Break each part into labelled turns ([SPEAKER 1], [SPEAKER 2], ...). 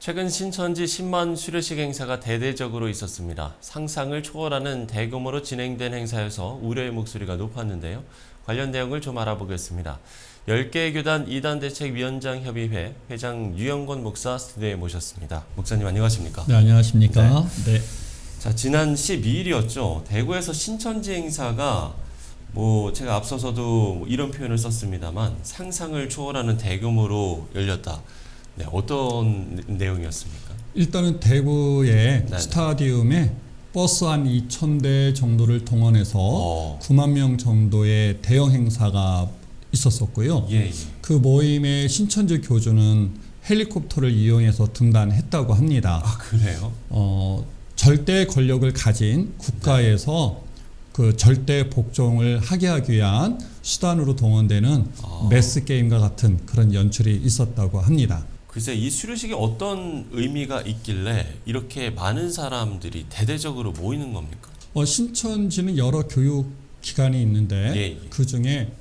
[SPEAKER 1] 최근 신천지 10만 수료식 행사가 대대적으로 있었습니다. 상상을 초월하는 대규모로 진행된 행사여서 우려의 목소리가 높았는데요. 관련 내용을 좀 알아보겠습니다. 10개의 교단 이단대책위원장협의회 회장 유영권 목사 스튜디오에 모셨습니다. 목사님 안녕하십니까?
[SPEAKER 2] 네, 안녕하십니까? 네.
[SPEAKER 1] 자, 지난 12일이었죠. 대구에서 신천지 행사가 제가 앞서서도 이런 표현을 썼습니다만 상상을 초월하는 대규모로 열렸다. 네, 어떤 내용이었습니까?
[SPEAKER 2] 일단은 대구의
[SPEAKER 1] 네네.
[SPEAKER 2] 스타디움에 버스 한 2,000대 정도를 동원해서 9만 명 정도의 대형 행사가 있었었고요.
[SPEAKER 1] 예.
[SPEAKER 2] 그 모임에 신천지 교주는 헬리콥터를 이용해서 등단했다고 합니다.
[SPEAKER 1] 아, 그래요?
[SPEAKER 2] 절대 권력을 가진 국가에서 그 절대 복종을 하게 하기 위한 수단으로 동원되는 매스 게임과 같은 그런 연출이 있었다고 합니다.
[SPEAKER 1] 글쎄, 이 수료식이 어떤 의미가 있길래 이렇게 많은 사람들이 대대적으로 모이는 겁니까?
[SPEAKER 2] 신천지는 여러 교육 기관이 있는데
[SPEAKER 1] 예.
[SPEAKER 2] 그 중에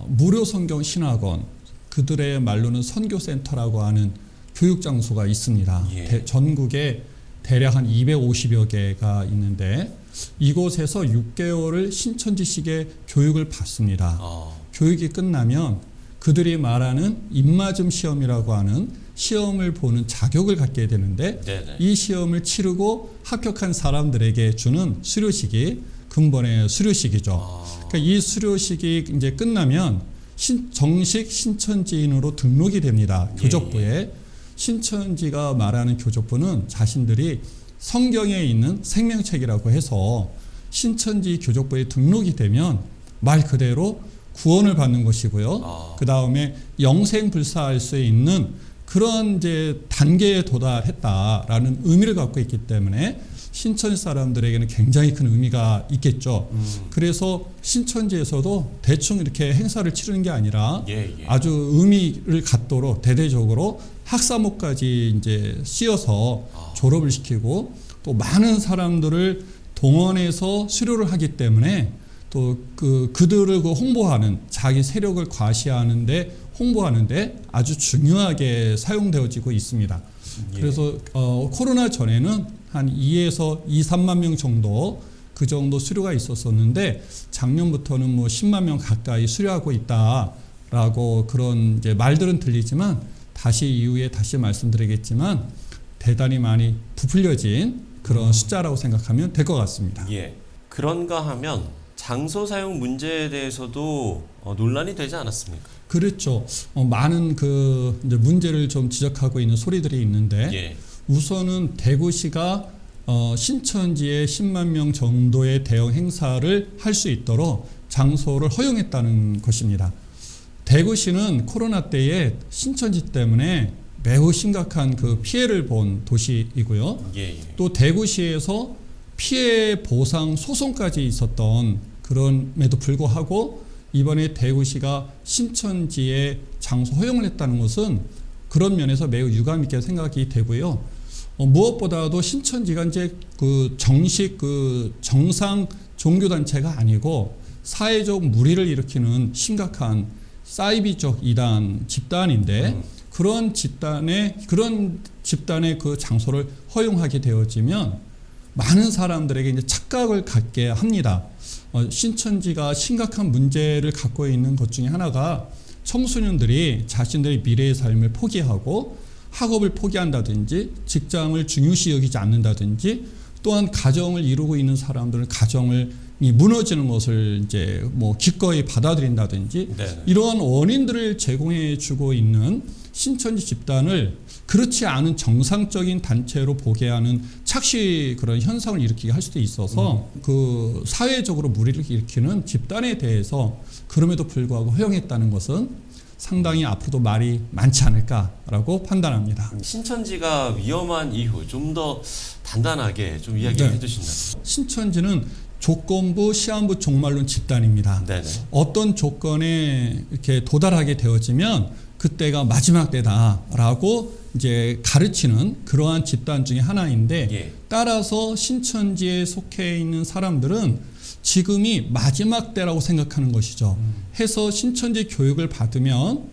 [SPEAKER 2] 무료 성경 신학원, 그들의 말로는 선교센터라고 하는 교육 장소가 있습니다.
[SPEAKER 1] 예.
[SPEAKER 2] 전국에 대략 한 250여 개가 있는데 이곳에서 6개월을 신천지식의 교육을 받습니다. 교육이 끝나면 그들이 말하는 입맞음 시험이라고 하는 시험을 보는 자격을 갖게 되는데
[SPEAKER 1] 네네.
[SPEAKER 2] 이 시험을 치르고 합격한 사람들에게 주는 수료식이 근본의 수료식이죠. 그러니까 이 수료식이 이제 끝나면 정식 신천지인으로 등록이 됩니다. 교족부에. 신천지가 말하는 교족부는 자신들이 성경에 있는 생명책이라고 해서 신천지 교족부에 등록이 되면 말 그대로 구원을 받는 것이고요. 그 다음에 영생불사할 수 있는 그런 이제 단계에 도달했다라는 의미를 갖고 있기 때문에 신천지 사람들에게는 굉장히 큰 의미가 있겠죠. 그래서 신천지에서도 대충 이렇게 행사를 치르는 게 아니라 아주 의미를 갖도록 대대적으로 학사모까지 이제 씌워서 졸업을 시키고 또 많은 사람들을 동원해서 수료를 하기 때문에 또 그들을 홍보하는 자기 세력을 과시하는데 홍보하는데 아주 중요하게 사용되어지고 있습니다. 그래서 코로나 전에는 한 2에서 2, 3만 명 정도 그 정도 수료가 있었었는데 작년부터는 10만 명 가까이 수료하고 있다라고 그런 이제 말들은 들리지만 이후에 다시 말씀드리겠지만 대단히 많이 부풀려진 그런 숫자라고 생각하면 될 것 같습니다.
[SPEAKER 1] 예. 그런가 하면 장소 사용 문제에 대해서도 논란이 되지 않았습니까?
[SPEAKER 2] 그렇죠. 많은 이제 문제를 좀 지적하고 있는 소리들이 있는데 우선은 대구시가 신천지에 10만 명 정도의 대형 행사를 할 수 있도록 장소를 허용했다는 것입니다. 대구시는 코로나 때에 신천지 때문에 매우 심각한 그 피해를 본 도시이고요. 또 대구시에서 피해 보상 소송까지 있었던 그럼에도 불구하고 이번에 대구시가 신천지에 장소 허용을 했다는 것은 그런 면에서 매우 유감 있게 생각이 되고요. 무엇보다도 신천지가 이제 정식 정상 종교단체가 아니고 사회적 물의를 일으키는 심각한 사이비적 이단 집단인데 그런 집단의 그 장소를 허용하게 되어지면 많은 사람들에게 이제 착각을 갖게 합니다. 신천지가 심각한 문제를 갖고 있는 것 중에 하나가 청소년들이 자신들의 미래의 삶을 포기하고 학업을 포기한다든지 직장을 중요시 여기지 않는다든지 또한 가정을 이루고 있는 사람들은 가정을 무너지는 것을 이제 기꺼이 받아들인다든지 이러한 원인들을 제공해 주고 있는 신천지 집단을 그렇지 않은 정상적인 단체로 보게 하는 착시 그런 현상을 일으키게 할 수도 있어서 그 사회적으로 무리를 일으키는 집단에 대해서 그럼에도 불구하고 허용했다는 것은 상당히 앞으로도 말이 많지 않을까라고 판단합니다.
[SPEAKER 1] 신천지가 위험한 이유 좀 더 단단하게 좀 이야기해 주신다면.
[SPEAKER 2] 신천지는 조건부, 시한부, 종말론 집단입니다. 어떤 조건에 이렇게 도달하게 되어지면 그때가 마지막 때다라고 이제 가르치는 그러한 집단 중에 하나인데 따라서 신천지에 속해 있는 사람들은 지금이 마지막 때라고 생각하는 것이죠. 해서 신천지 교육을 받으면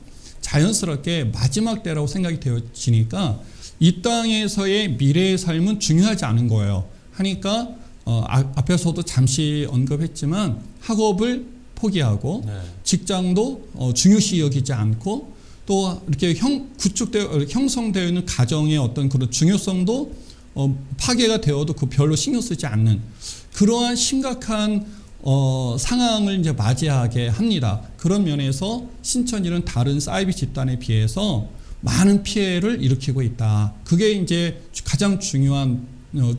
[SPEAKER 2] 자연스럽게 마지막 때라고 생각이 되어지니까 이 땅에서의 미래의 삶은 중요하지 않은 거예요. 하니까 앞에서도 잠시 언급했지만 학업을 포기하고
[SPEAKER 1] 네.
[SPEAKER 2] 직장도 중요시 여기지 않고 또 이렇게 형성되어 있는 가정의 어떤 그런 중요성도 파괴가 되어도 그 별로 신경 쓰지 않는 그러한 심각한 상황을 이제 맞이하게 합니다. 그런 면에서 신천지는 다른 사이비 집단에 비해서 많은 피해를 일으키고 있다. 그게 이제 가장 중요한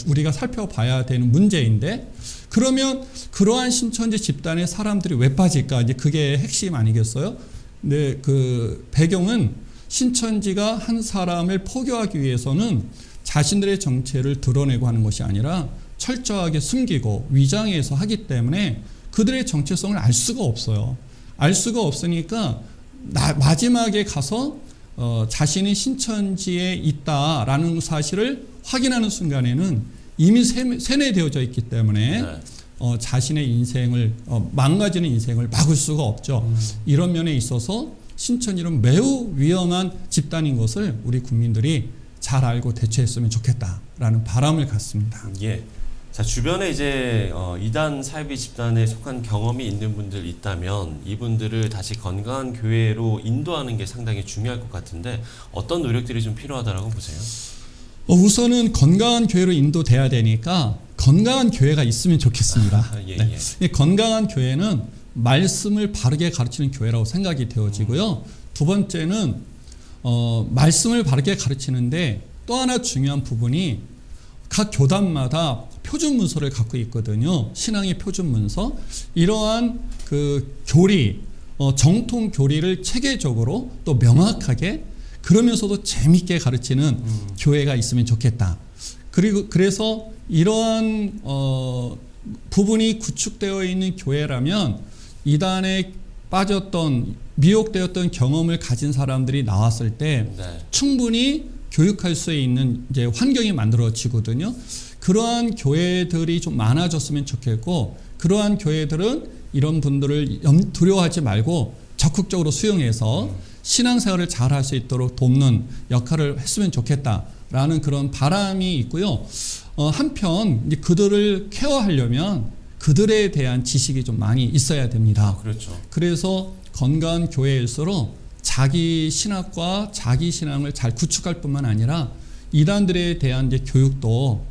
[SPEAKER 2] 우리가 살펴봐야 되는 문제인데, 그러면 그러한 신천지 집단의 사람들이 왜 빠질까? 이제 그게 핵심 아니겠어요? 근데 그 배경은 신천지가 한 사람을 포교하기 위해서는 자신들의 정체를 드러내고 하는 것이 아니라 철저하게 숨기고 위장해서 하기 때문에 그들의 정체성을 알 수가 없어요. 알 수가 없으니까 마지막에 가서 자신이 신천지에 있다라는 사실을 확인하는 순간에는 이미 세뇌되어져 있기 때문에
[SPEAKER 1] 네.
[SPEAKER 2] 자신의 인생을 망가지는 인생을 막을 수가 없죠. 이런 면에 있어서 신천지는 매우 위험한 집단인 것을 우리 국민들이 잘 알고 대처했으면 좋겠다라는 바람을 갖습니다.
[SPEAKER 1] 예. 자, 주변에 이제 이단 사이비 집단에 속한 경험이 있는 분들 있다면 이분들을 다시 건강한 교회로 인도하는 게 상당히 중요할 것 같은데 어떤 노력들이 좀 필요하다라고 보세요?
[SPEAKER 2] 우선은 건강한 교회로 인도돼야 되니까 건강한 교회가 있으면 좋겠습니다.
[SPEAKER 1] 예,
[SPEAKER 2] 네.
[SPEAKER 1] 예.
[SPEAKER 2] 건강한 교회는 말씀을 바르게 가르치는 교회라고 생각이 되어지고요. 두 번째는 말씀을 바르게 가르치는데 또 하나 중요한 부분이 각 교단마다 표준 문서를 갖고 있거든요. 신앙의 표준 문서. 이러한 그 교리, 정통 교리를 체계적으로 또 명확하게 그러면서도 재밌게 가르치는 교회가 있으면 좋겠다. 그래서 이러한 부분이 구축되어 있는 교회라면 이단에 빠졌던 미혹되었던 경험을 가진 사람들이 나왔을 때
[SPEAKER 1] 네.
[SPEAKER 2] 충분히 교육할 수 있는 이제 환경이 만들어지거든요. 그러한 교회들이 좀 많아졌으면 좋겠고, 그러한 교회들은 이런 분들을 두려워하지 말고 적극적으로 수용해서 신앙생활을 잘 할 수 있도록 돕는 역할을 했으면 좋겠다라는 그런 바람이 있고요. 한편 이제 그들을 케어하려면 그들에 대한 지식이 좀 많이 있어야 됩니다.
[SPEAKER 1] 그렇죠.
[SPEAKER 2] 그래서 건강한 교회일수록 자기 신학과 자기 신앙을 잘 구축할 뿐만 아니라 이단들에 대한 이제 교육도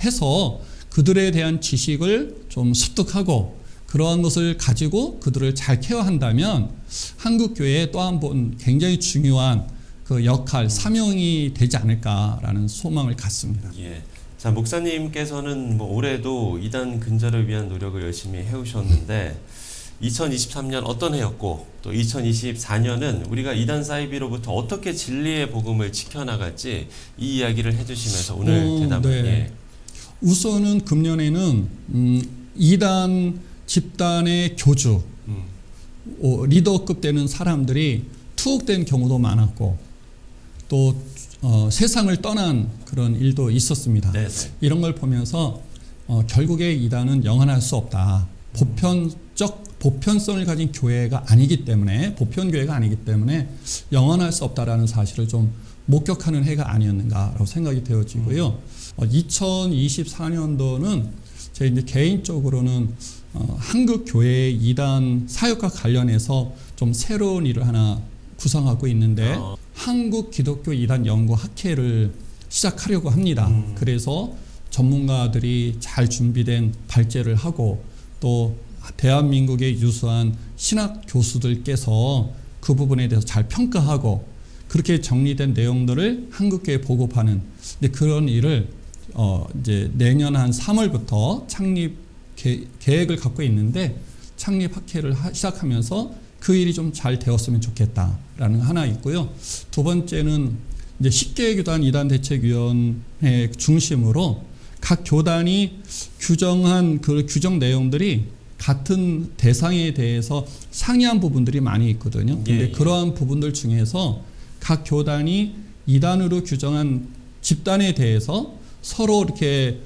[SPEAKER 2] 해서 그들에 대한 지식을 좀 습득하고 그러한 것을 가지고 그들을 잘 케어한다면 한국 교회에 또 한 번 굉장히 중요한 그 역할, 사명이 되지 않을까라는 소망을 갖습니다.
[SPEAKER 1] 예. 자, 목사님께서는 뭐 올해도 이단 근절을 위한 노력을 열심히 해오셨는데 2023년 어떤 해였고 또 2024년은 우리가 이단 사이비로부터 어떻게 진리의 복음을 지켜나갈지 이 이야기를 해주시면서 오늘 대담을
[SPEAKER 2] 네.
[SPEAKER 1] 예.
[SPEAKER 2] 우선은 금년에는 이단 집단의 교주, 리더급 되는 사람들이 투옥된 경우도 많았고 또 세상을 떠난 그런 일도 있었습니다.
[SPEAKER 1] 네네.
[SPEAKER 2] 이런 걸 보면서 결국에 이단은 영원할 수 없다. 보편성을 가진 교회가 아니기 때문에, 보편교회가 아니기 때문에 영원할 수 없다라는 사실을 좀 목격하는 해가 아니었는가라고 생각이 되어지고요. 2024년도는 제 이제 개인적으로는 한국 교회의 이단 사역과 관련해서 좀 새로운 일을 하나 구상하고 있는데 한국 기독교 이단 연구 학회를 시작하려고 합니다. 그래서 전문가들이 잘 준비된 발제를 하고 또 대한민국의 유수한 신학 교수들께서 그 부분에 대해서 잘 평가하고 그렇게 정리된 내용들을 한국교회에 보급하는 그런 일을 이제 내년 한 3월부터 창립 계획을 갖고 있는데 창립 학회를 시작하면서 그 일이 좀 잘 되었으면 좋겠다라는 하나 있고요. 두 번째는 이제 10개 교단 이단 대책위원회 중심으로 각 교단이 규정한 그 규정 내용들이 같은 대상에 대해서 상이한 부분들이 많이 있거든요. 근데 그러한 부분들 중에서 각 교단이 이단으로 규정한 집단에 대해서 서로 이렇게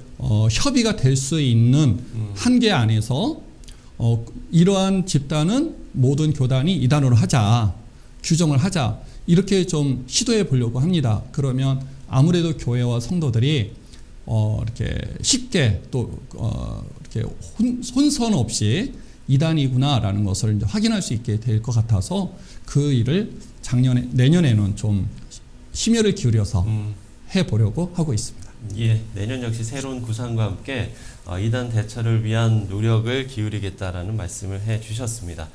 [SPEAKER 2] 협의가 될 수 있는 한계 안에서 이러한 집단은 모든 교단이 이단으로 하자, 규정을 하자 이렇게 좀 시도해 보려고 합니다. 그러면 아무래도 교회와 성도들이 이렇게 쉽게 또 이렇게 혼선 없이 이단이구나라는 것을 이제 확인할 수 있게 될 것 같아서 그 일을 내년에는 좀 심혈을 기울여서 해보려고 하고 있습니다.
[SPEAKER 1] 예, 내년 역시 새로운 구상과 함께 이단 대처를 위한 노력을 기울이겠다라는 말씀을 해주셨습니다.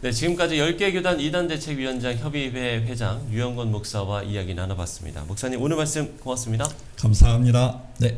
[SPEAKER 1] 네, 지금까지 10개 교단 이단대책위원장 협의회 회장 유영권 목사와 이야기 나눠봤습니다. 목사님 오늘 말씀 고맙습니다.
[SPEAKER 2] 감사합니다.
[SPEAKER 3] 네.